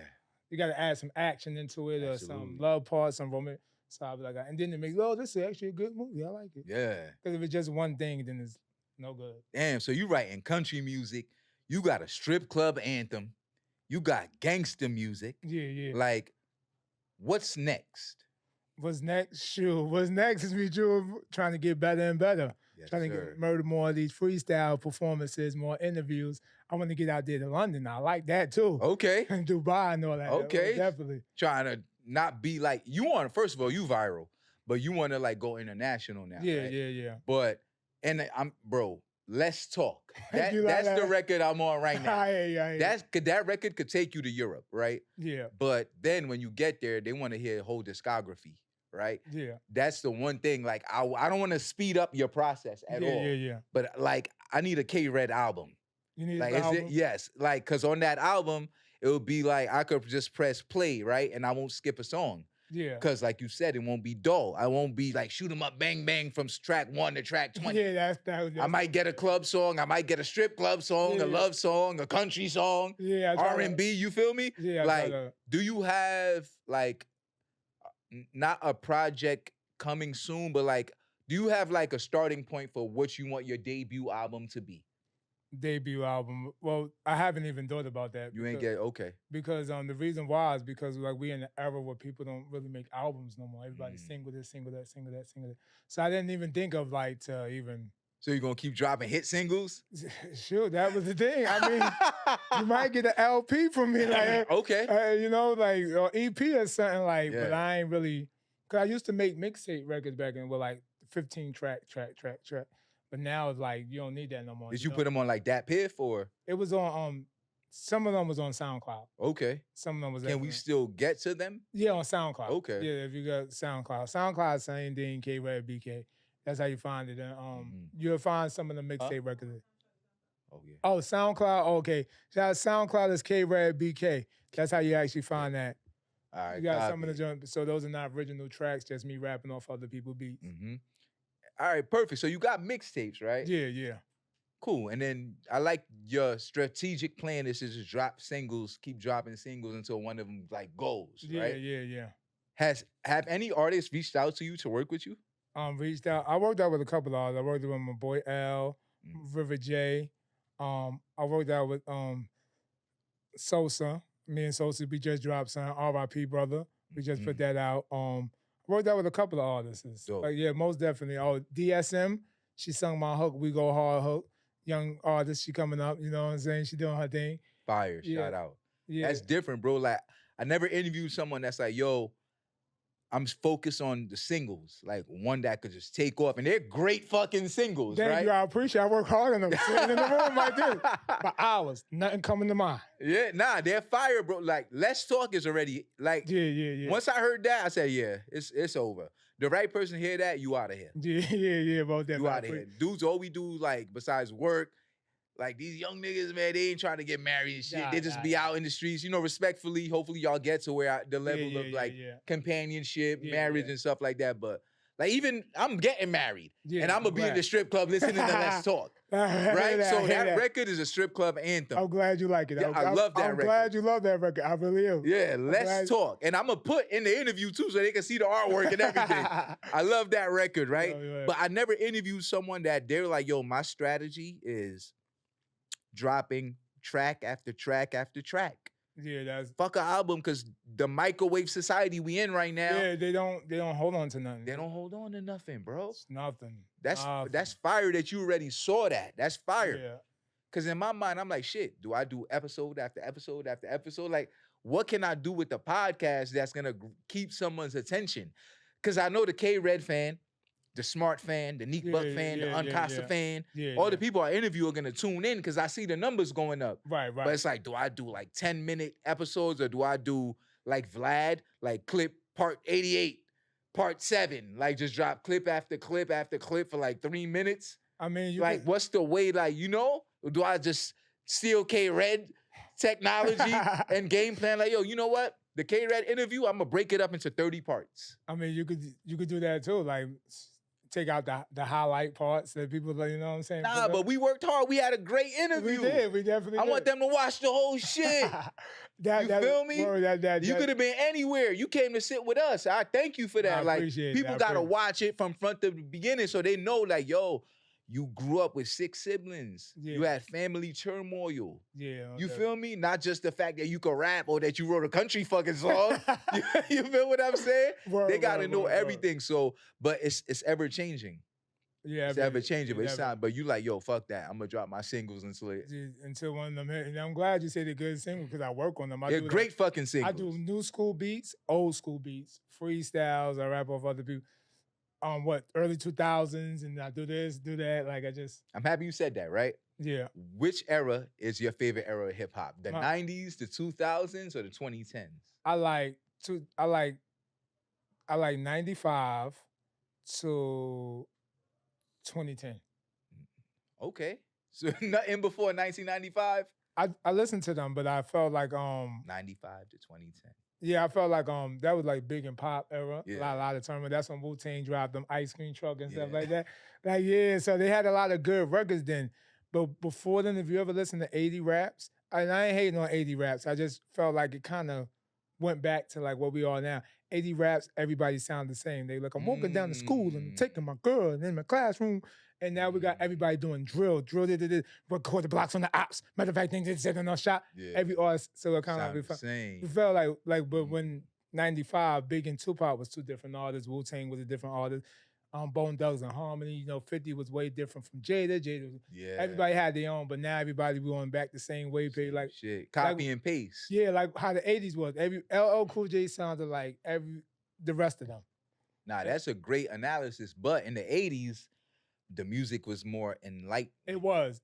You got to add some action into it. Or some love parts, some romance. So I be like, and then it makes, this is actually a good movie. I like it.
Yeah.
Because if it's just one thing, then it's no good.
Damn, so you writing country music. You got a strip club anthem. You got gangster music.
Yeah.
Like, what's next?
What's next? Sure. What's next is me trying to get better and better.
Yes,
trying to murder more of these freestyle performances, more interviews. I want to get out there to London. I like that too.
Okay.
And Dubai and all that.
Okay.
Definitely.
Trying to not be like, first of all, you viral, but you want to like go international now.
Yeah,
right?
yeah.
But, Let's Talk. That's the record I'm on right now.
Yeah.
That record could take you to Europe, right?
Yeah.
But then when you get there, they want to hear whole discography, right?
Yeah.
That's the one thing. Like, I don't want to speed up your process at all.
Yeah.
But like, I need a KayRed album.
You need
like,
an album?
Yes. Like, cause on that album, it would be like I could just press play, right? And I won't skip a song.
Yeah.
Cause like you said, it won't be dull. I won't be like shoot 'em up, bang, bang from track 1 to track 20.
Yeah, that's
I might get a club song. I might get a strip club song, a love song, a country song, R&B. You feel me?
Yeah.
Like, do you have like not a project coming soon, but like, do you have like a starting point for what you want your debut album to be?
Debut album. Well, I haven't even thought about that.
You ain't get okay.
Because the reason why is because like we in an era where people don't really make albums no more. Everybody's single this, single that, single that, single that. So I didn't even think of like to even.
So you're gonna keep dropping hit singles?
Sure, that was the thing. I mean, you might get an LP from me, like
okay,
you know, like or EP or something like. Yeah. But I ain't really. Cause I used to make mixtape records back in with like 15 track. But now it's like you don't need that no more.
Did you put them on like Dat Piff or?
It was on some of them was on SoundCloud.
Okay.
Some of them was.
Can we still get to them?
Yeah, on SoundCloud.
Okay.
Yeah, if you got SoundCloud, same thing. KayRed, BK. That's how you find it. And you'll find some of the mixtape records.
Oh yeah.
Oh, SoundCloud. Okay. SoundCloud is KayRed, BK. That's how you actually find that.
All right.
You got some of the joints. So those are not original tracks. Just me rapping off other people's beats.
Mm-hmm. All right, perfect. So you got mixtapes, right?
Yeah.
Cool. And then I like your strategic plan is to just drop singles, keep dropping singles until one of them like goes, right?
Yeah.
Have any artists reached out to you to work with you?
Reached out. I worked out with a couple of artists. I worked with my boy L, River J. I worked out with Sosa. Me and Sosa, we just dropped some R.I.P. brother. We just put that out. Worked out with a couple of artists. Like, yeah, most definitely. Oh, DSM, she sung my hook, We Go Hard hook. Young artist, she coming up, you know what I'm saying? She doing her thing.
Fire, shout out.
Yeah.
That's different, bro. Like, I never interviewed someone that's like, yo, I'm focused on the singles, like one that could just take off. And they're great fucking singles, right?
Thank you, I appreciate it. I work hard on them. Sitting in the room like this for hours. Nothing coming to mind.
Yeah, nah, they're fire, bro. Like, Let's Talk is already, like,
yeah.
Once I heard that, I said, yeah, it's over. The right person hear that, you out of here.
Yeah, about that.
You out of here. Dudes, all we do, like, besides work, like, these young niggas, man, they ain't trying to get married and shit. They just be out in the streets, you know, respectfully. Hopefully y'all get to where the level of, like, companionship, marriage and stuff like that. But, like, even I'm getting married. And I'm going to be in the strip club listening to Let's Talk. Right? So that record is a strip club anthem.
I'm glad you like it.
Yeah, I love that record.
I'm glad you love that record. I really am.
Yeah, Let's Talk. And I'm going to put in the interview, too, so they can see the artwork and everything. I love that record, right? But I never interviewed someone that they're like, yo, my strategy is dropping track after track after track.
Yeah, that's
fuck an album because the microwave society we in right now.
Yeah, they don't hold on to nothing.
They don't hold on to nothing, bro.
It's nothing.
That's fire that you already saw that. That's fire.
Yeah.
Cause in my mind, I'm like, shit, do I do episode after episode after episode? Like, what can I do with the podcast that's gonna keep someone's attention? Cause I know the KayRed fan, the Smart fan, the Neek Buck fan, the Uncasa fan, all the people I interview are gonna tune in because I see the numbers going up.
Right.
But it's like, do I do like 10-minute episodes or do I do like Vlad, like clip part 88, part 7, like just drop clip after clip after clip for like 3 minutes?
I mean,
what's the way, like, you know? Or do I just steal KayRed technology and game plan. Like, yo, you know what? The KayRed interview, I'm gonna break it up into 30 parts.
I mean, you could do that too. Like, take out the highlight parts that people, you know what I'm saying?
Nah, but we worked hard. We had a great interview.
We did. We definitely did.
I want them to watch the whole shit. You feel me? You could have been anywhere. You came to sit with us. I thank you for that. Like, people gotta watch it from front to the beginning so they know, like, yo, you grew up with 6 siblings. Yeah. You had family turmoil. Yeah. You feel me? Not just the fact that you could rap or that you wrote a country fucking song. You feel what I'm saying? They gotta know everything. So, but it's ever changing. Yeah, it's ever changing, but it's not. But you like, yo, fuck that. I'm gonna drop my singles
until one of them hit. And I'm glad you said they're good singles because I work on them.
They're great fucking singles.
I do new school beats, old school beats, freestyles. I rap off other people. Early 2000s, and I do this, do that. Like,
I'm happy you said that, right?
Yeah.
Which era is your favorite era of hip hop? The 90s, the 2000s, or the 2010s?
I like 95 to 2010.
Okay. So nothing before 1995?
I listened to them, but I felt like
95 to 2010.
Yeah, I felt like that was like big and pop era. Yeah. A lot of tournament. That's when Wu-Tang dropped them ice cream truck and stuff like that. Like, yeah, so they had a lot of good records then. But before then, if you ever listen to 80 raps, and I ain't hating on 80 raps, I just felt like it kind of went back to like what we are now. 80 raps, everybody sound the same. They like, I'm walking down to school and I'm taking my girl and in my classroom. And now we got everybody doing drill, record the blocks on the ops. Matter of fact, things they said in our shop. Yeah. Every artist, so it kind of like we felt like, but when 95, Big and Tupac was 2 different artists. Wu-Tang was a different artist. Bone Thugs and Harmony, 50 was way different from Jada. Everybody had their own, but now everybody going back the same way. Like
shit, copy and paste.
Yeah, like how the 80s was. Every LL Cool J sounded like the rest of them.
Nah, that's a great analysis. But in the 80s, the music was more enlightened.
It was.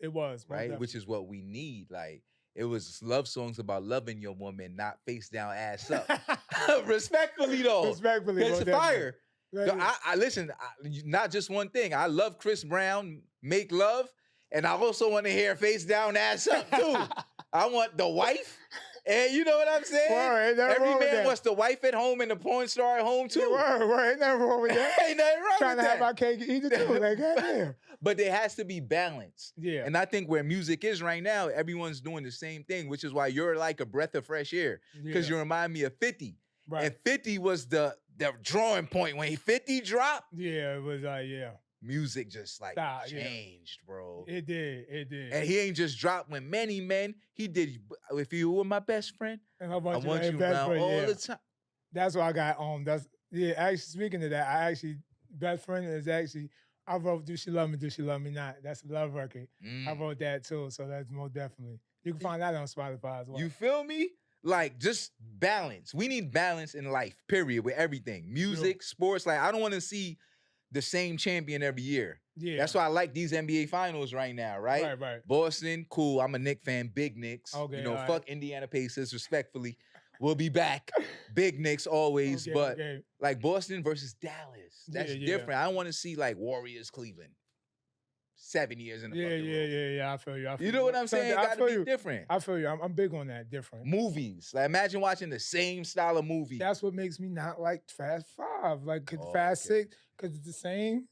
Right? Which is what we need. Like, it was love songs about loving your woman, not face down, ass up. Respectfully, though.
Respectfully.
It's fire. I listen, not just one thing. I love Chris Brown, Make Love, and I also want to hear face down, ass up, too. I want the wife. And you know what I'm saying? Every man wants the wife at home and the porn star at home too.
Ain't nothing wrong with that.
Ain't nothing wrong
Trying
with
to have our cake and eat it too. Like, goddamn.
But there has to be balance.
Yeah.
And I think where music is right now, everyone's doing the same thing, which is why you're like a breath of fresh air. Because you remind me of 50. Right. And 50 was the drawing point. When 50 dropped.
Yeah, it was
music just like changed, bro.
It did.
And he ain't just dropped with many men. He did. If you were my best friend, and I want you around all the time.
That's what I got on. Actually, speaking of that, best friend is actually, I wrote Do She Love Me, Do She Love Me Not. That's a love record. I wrote that too, so that's most definitely. You can find that on Spotify as well.
You feel me? Like, just balance. We need balance in life, period, with everything. Music, sports. Like, I don't want to see the same champion every year. Yeah. That's why I like these NBA finals right now, right?
Right.
Boston, cool. I'm a Knicks fan, big Knicks.
Okay,
fuck Indiana Pacers, respectfully. We'll be back. Big Knicks always. Like Boston versus Dallas. That's different. I don't want to see like Warriors, Cleveland. 7 years in the fucking room.
Yeah. I feel you.
You know what I'm saying? It gotta be different.
I feel you. I'm big on that. Different.
Movies. Like, imagine watching the same style of movie.
That's what makes me not like Fast 5. Like, Fast 6, because it's the same.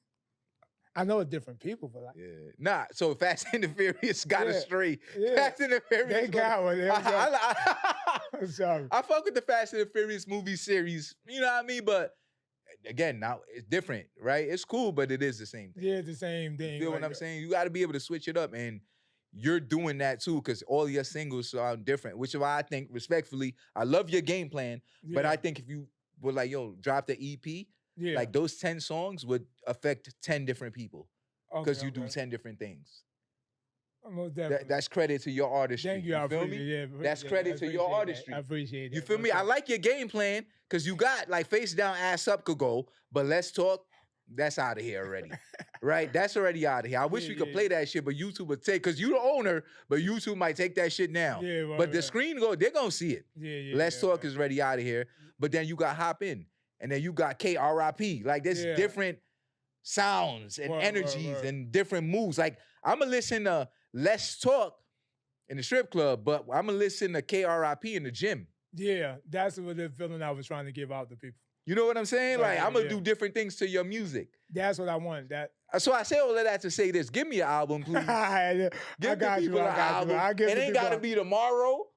I know it's different people, but like.
Yeah. Nah, so Fast and the Furious got astray. Yeah. Fast and the Furious.
They got one. I'm sorry.
I fuck with the Fast and the Furious movie series. You know what I mean? But again, now it's different, right? It's cool, but it is the same thing.
Yeah, it's the same thing.
You feel what I'm saying? You got to be able to switch it up, and you're doing that too, because all your singles sound different, which is why I think, respectfully, I love your game plan, but I think if you were like, yo, drop the EP, like those 10 songs would affect 10 different people, because you do 10 different things.
Most definitely.
That's credit to your artistry.
Thank you.
You feel me?
Yeah,
that's credit to your artistry.
I appreciate it.
You feel me? I like your game plan, because you got like face down, ass up could go, but let's talk. That's out of here already, right? That's already out of here. I wish we could play that shit, but YouTube would take, because you the owner, but YouTube might take that shit now.
Yeah,
but the screen they're gonna see it.
Yeah.
Let's talk is already out of here. But then you got Hop In, and then you got KRIP. Like, there's different sounds and energies and different moves. Like, I'm gonna listen to Let's Talk in the strip club, but I'm gonna listen to KRIP in the gym.
Yeah, that's what the feeling I was trying to give out to people.
You know what I'm saying?
Right,
Like, I'm gonna
yeah.
do different things to your music.
That's what I want.
So I say all of that to say this. Give me an album, please. Give the people an album. It ain't gotta be tomorrow.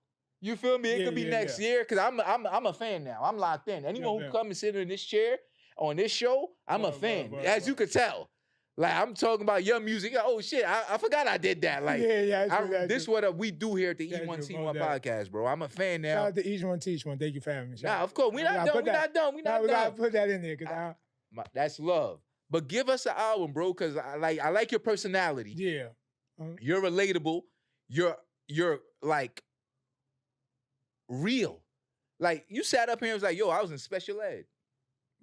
You feel me? It could be next year, because I'm a fan now. I'm locked in. Anyone who come and sit in this chair on this show, I'm a fan. As you could tell. Like, I'm talking about your music. Oh, shit, I forgot I did that. Like, this is what we do here at the Each One Teach One podcast, bro. I'm a fan now.
Shout out to Each One Teach One. Thank you for having me.
Nah, of course. We're not done. We
gotta put that in there.
That's love. But give us an album, bro, because I like your personality.
Yeah.
You're relatable. You're like real. Like, you sat up here and was like, yo, I was in special ed.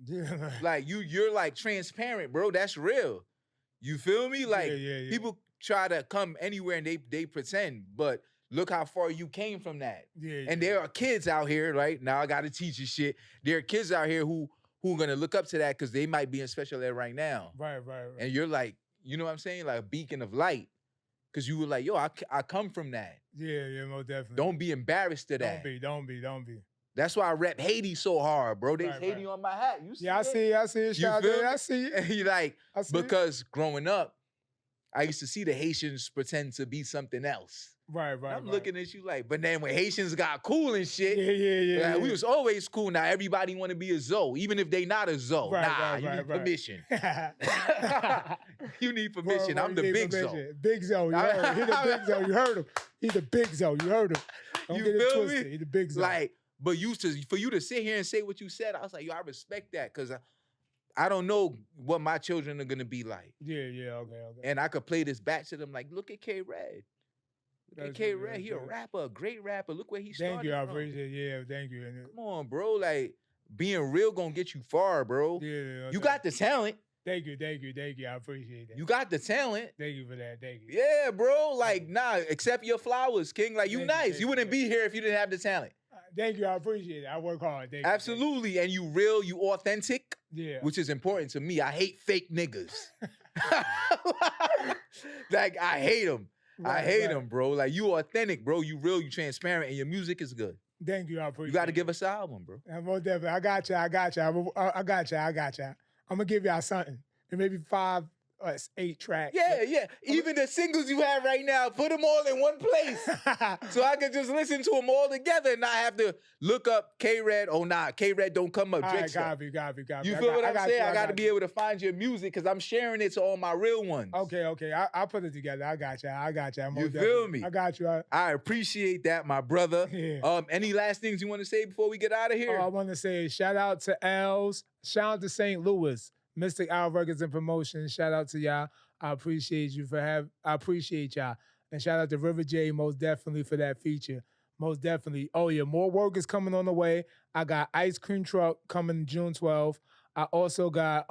Yeah.
Like, you're like transparent, bro. That's real. You feel me? Like, people try to come anywhere and they pretend, but look how far you came from that. And there are kids out here, right? Now I gotta teach you shit. There are kids out here who are gonna look up to that because they might be in special ed right now.
Right.
And you're like, you know what I'm saying? Like a beacon of light. Because you were like, yo, I come from that.
Yeah, most definitely.
Don't be embarrassed to that.
Don't be.
That's why I rep Haiti so hard, bro. There's Haiti on my hat. You see it?
I see it. Shout out. I see it.
And he like, because growing up, I used to see the Haitians pretend to be something else.
Right.
I'm looking at you like, but then when Haitians got cool and shit,
yeah.
We was always cool. Now everybody want to be a Zoe, even if they not a Zoe. You need permission. You need permission. I'm the big Zoe.
Big Zoe. You heard him. He the big Zoe. You heard him. He's the big Zoe. You heard him. Don't
you
get it
feel
twisted.
me?
He's the big Zoe.
Like, but for you to sit here and say what you said, I was like, yo, I respect that, because I don't know what my children are gonna be like.
Yeah, okay.
And I could play this back to them like, look at KayRed. Look at KayRed. He a rapper, a great rapper. Look where he started.
Thank you, I appreciate it. Yeah, thank you.
Come on, bro. Like, being real gonna get you far, bro.
Yeah.
You got the talent.
Thank you. I appreciate that.
You got the talent.
Thank you for that. Thank you.
Yeah, bro. Like, nah, accept your flowers, King. Like, you nice. You wouldn't be here if you didn't have the talent.
Thank you. I appreciate it. I work hard. Thank you.
Absolutely. And you real, you authentic.
Yeah.
Which is important to me. I hate fake niggas. Like, I hate them. I hate them, bro. Like, you authentic, bro. You real, you transparent, and your music is good.
Thank you. I appreciate it.
You got to give us an album, bro.
Most definitely. I got you. I got you. I'm going to give y'all something. And maybe 5 or 8 tracks.
Yeah. Even the singles you have right now, put them all in one place. So I can just listen to them all together and not have to look up KayRed. Oh, nah, KayRed don't come up.
Got you.
You feel what I'm saying? I got to be able to find your music because I'm sharing it to all my real ones.
Okay. I'll put it together. I got you.
You feel me?
I got you.
I appreciate that, my brother.
Yeah.
Any last things you want to say before we get out of here?
I want to say shout out to Els. Shout out to St. Louis. Mystic Al Records and Promotion. Shout out to y'all. I appreciate y'all. And shout out to River J, most definitely, for that feature. Most definitely. Oh, yeah, more work is coming on the way. I got Ice Cream Truck coming June 12th. I also got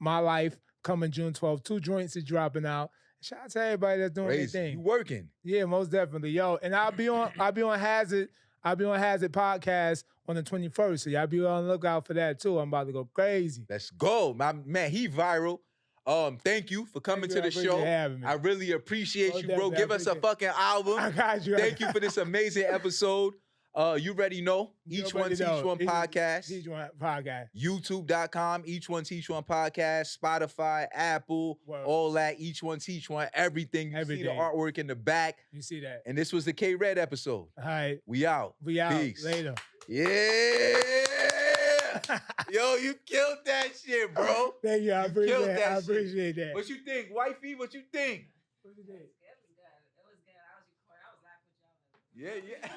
My Life coming June 12th. 2 joints is dropping out. Shout out to everybody that's doing their thing.
You working.
Yeah, most definitely. Yo, and I'll be on Hazard podcast on the 21st. So y'all be on the lookout for that too. I'm about to go crazy.
Let's go. My man, he viral. Thank you for coming to the show. I really appreciate you, bro. Give us a fucking album.
I got you.
Thank you for this amazing episode. You already know. Each One Teach One podcast.
Each One podcast.
YouTube.com. Each One Teach One podcast. Spotify, Apple, all that. Each One Teach One. Everything. You see the artwork in the back.
You see that.
And this was the KayRed episode.
All right.
We out. Peace.
Later.
Yeah. Yo, you killed that shit, bro.
Thank you. I appreciate that.
What you think? Wifey, what you think?
What you think?
It was good. I was laughing with y'all.
Yeah.